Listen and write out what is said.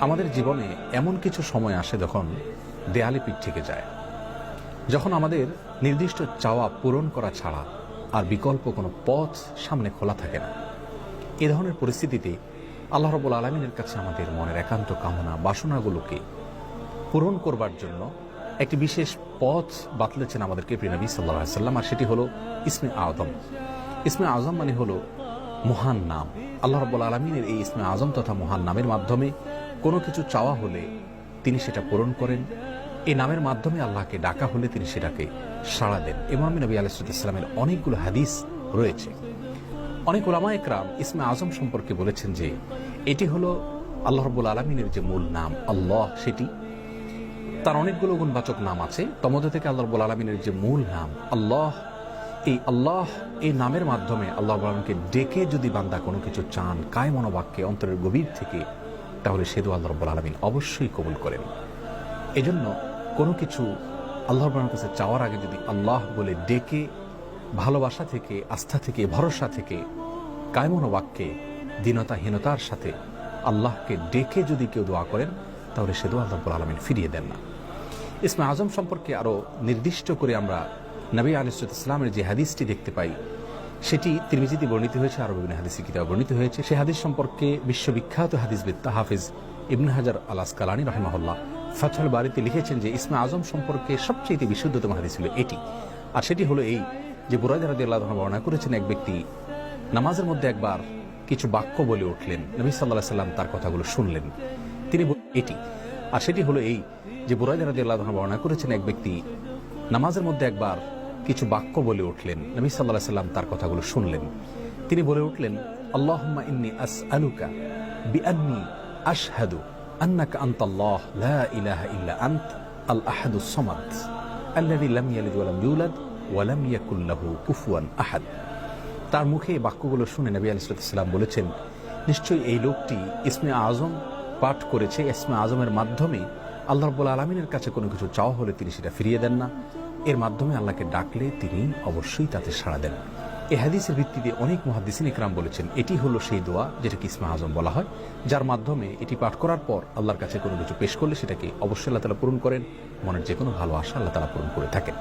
আমাদের জীবনে এমন কিছু সময় আসে যখন দেয়ালে পিঠ থেকে যায়, যখন আমাদের নির্দিষ্ট চাওয়া পূরণ করা ছাড়া আর বিকল্প কোনো পথ সামনে খোলা থাকে না। এ ধরনের পরিস্থিতিতে আল্লাহ রাব্বুল আলামিনের কাছে আমাদের মনের একান্ত কামনা বাসনাগুলোকে পূরণ করবার জন্য একটি বিশেষ পথ বাতলেছেন আমাদেরকে প্রিয় নবী সাল্লাল্লাহু আলাইহি ওয়াসাল্লাম, আর সেটি হলো ইসমে আযম। ইসমে আযম মানে হলো মহান নাম। আল্লাহ রাব্বুল আলামিনের এই ইসমে আযম তথা মহান নামের মাধ্যমে কোনো কিছু চাওয়া হলে তিনি সেটা পূরণ করেন। এই নামের মাধ্যমে আল্লাহকে ডাকা হলে তিনি সেটাকে সাড়া দেন। ইমাম নবী আলাইহিস সালামের অনেকগুলো হাদিস রয়েছে। অনেক উলামা ইকরাম ইসমে আযম সম্পর্কে বলেছেন যে এটি হলো আল্লাহ রাব্বুল আলামিনের যে মূল নাম আল্লাহ, সেটি তার অনেকগুলো গুণবাচক নাম আছে। তমধ্যে থেকে আল্লাহ রাব্বুল আলামিনের যে মূল নাম আল্লাহ, এই নামের মাধ্যমে আল্লাহ রাব্বুল আলামিনকে ডেকে যদি বান্দা কোনো কিছু চান কায় মনোবাক্যে অন্তরের গভীর থেকে, তাহলে সে দোয়া আল্লাহ রাব্বুল আলামিন অবশ্যই কবুল করেন। এজন্য কোনো কিছু আল্লাহ রাব্বুল আলামিনের কাছে চাওয়ার আগে যদি আল্লাহ বলে ডেকে ভালোবাসা থেকে, আস্থা থেকে, ভরসা থেকে, কায় মনোবাক্যে দীনতাহীনতার সাথে আল্লাহকে ডেকে যদি কেউ দোয়া করেন, তাহলে সে দোয়া আল্লাহ রাব্বুল আলামিন ফিরিয়ে দেন না। ইসমে আযম সম্পর্কে আরো নির্দিষ্ট করে আমরা নবী আলাইহিস সালামের যে হাদিসটি দেখতে পাই, সেটি তিরমিজিতে বর্ণিত হয়েছে, আরো বিভিন্ন হাদিসে কিতাবে বর্ণিত হয়েছে। সেই হাদিস সম্পর্কে বিশ্ববিখ্যাত হাদিসবিদ হাফেজ ইবনে হাজার আল আসকালানী রাহিমাহুল্লাহ ফাথুল বারীতে লিখেছেন যে ইসমে আযম সম্পর্কে সবচেয়ে বিশুদ্ধতম হাদিস হলো এটি। আর সেটি হলো এই যে বুরায়দা রাদিয়াল্লাহু আনহু বর্ণনা করেছেন, এক ব্যক্তি নামাজের মধ্যে একবার কিছু বাক্য বলে উঠলেন, নবী সাল্লাল্লাহু আলাইহি সাল্লাম তার কথাগুলো শুনলেন। তিনি এটি আর সেটি হলো এই যে বুরায়দা রাদিয়াল্লাহু আনহু বর্ণনা করেছেন, এক ব্যক্তি নামাজের মধ্যে একবার কিছু বাক্য বলে উঠলেন, নবী সাল্লাল্লাহু আলাইহি সাল্লাম তার কথাগুলো শুনলেন। তিনি বলে উঠলেন, আল্লাহুম্মা ইন্নী আসআলুকা বিআন্নী আশহাদু আন্নাকা আনতাল্লাহ লা ইলাহা ইল্লা আনত আল আহাদুস সামাদ আল্লাযী লাম ইয়ালিদ ওয়া লাম ইউলাদ ওয়া লাম ইয়াকুল লাহু কুফুয়ান আহাদ। তার মুখে এই বাক্যগুলো শুনে নবী আলাইহিস সালাম বলেছেন, নিশ্চয়ই এই লোকটি ইসমে আযম পাঠ করেছে। ইসমে আযমের মাধ্যমে আল্লাহ রাব্বুল আলামিনের কাছে কোনো কিছু চাওয়া হলে তিনি সেটা ফিরিয়ে দেন না। এর মাধ্যমে আল্লাহকে ডাকলে তিনি অবশ্যই তাতে সাড়া দেন। এই হাদিসের ভিত্তিতে অনেক মুহাদ্দিসিন ইকরাম বলেছেন এটি হলো সেই দোয়া যেটাকে ইসমে আযম বলা হয়, যার মাধ্যমে এটি পাঠ করার পর আল্লাহর কাছে কোনো কিছু পেশ করলে সেটাকে অবশ্যই আল্লাহ তাআলা পূরণ করেন। মনের যে কোনো ভালো আশা আল্লাহ তাআলা পূরণ করে থাকেন।